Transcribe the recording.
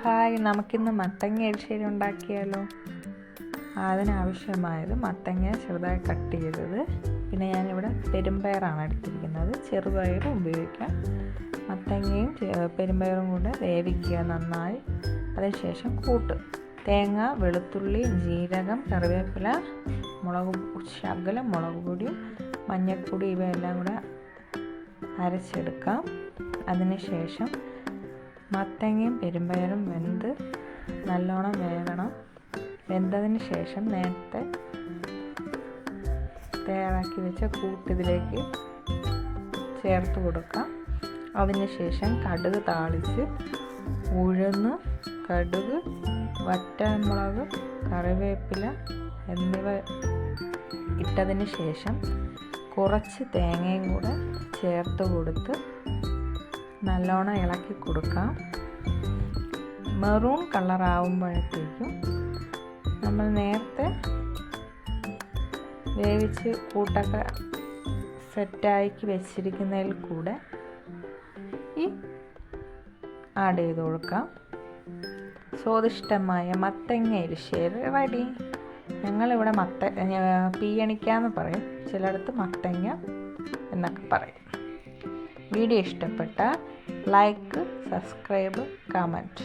Hi, നമുക്കിന്ന് മത്തങ്ങ എരിശ്ശേരി ഉണ്ടാക്കിയാലോ. അതിനാവശ്യമായത് മത്തങ്ങ ചെറുതായി കട്ട് ചെയ്തത്, പിന്നെ ഞാനിവിടെ പെരുമ്പയറാണ് എടുത്തിരിക്കുന്നത്. ചെറുപയറും ഉപയോഗിക്കാം. മത്തങ്ങയും പെരുമ്പയറും കൂടെ വേവിക്കുക നന്നായി. അതിനുശേഷം കൂട്ട് തേങ്ങ, വെളുത്തുള്ളി, ജീരകം, കറിവേപ്പില, ശകലം മുളക് പൊടിയും മഞ്ഞൾപ്പൊടി ഇവയെല്ലാം കൂടെ അരച്ചെടുക്കാം. അതിനുശേഷം മത്തങ്ങയും പെരുമ്പയറും നല്ലോണം വേകണം. വെന്തതിന് ശേഷം നേരത്തെ തയ്യാറാക്കി വെച്ച കൂട്ടിതിലേക്ക് ചേർത്ത് കൊടുക്കാം. അതിനുശേഷം കടുക് താളിച്ച് ഉഴുന്ന്, കടുക്, വറ്റൽമുളക്, കറിവേപ്പില എന്നിവ ഇട്ടതിന് ശേഷം കുറച്ച് തേങ്ങയും കൂടെ ചേർത്ത് കൊടുത്ത് നല്ലോണം ഇളക്കി കൊടുക്കാം. മെറൂൺ കളറാവുമ്പോഴത്തേക്കും നമ്മൾ നേരത്തെ വേവിച്ച് കൂട്ടൊക്കെ സെറ്റാക്കി വെച്ചിരിക്കുന്നതിൽ കൂടെ ആഡ് ചെയ്ത് കൊടുക്കാം. സ്വാദിഷ്ടമായ മത്തങ്ങ എരിശ്ശേരി റെഡി. ഞങ്ങളിവിടെ പീയണിക്കാന്ന് പറയും, ചിലയിടത്ത് മത്തങ്ങ എന്നൊക്കെ പറയും. വീഡിയോ ഇഷ്ടപ്പെട്ടാൽ ലൈക്ക്, സബ്സ്ക്രൈബ്, കമൻറ്റ്.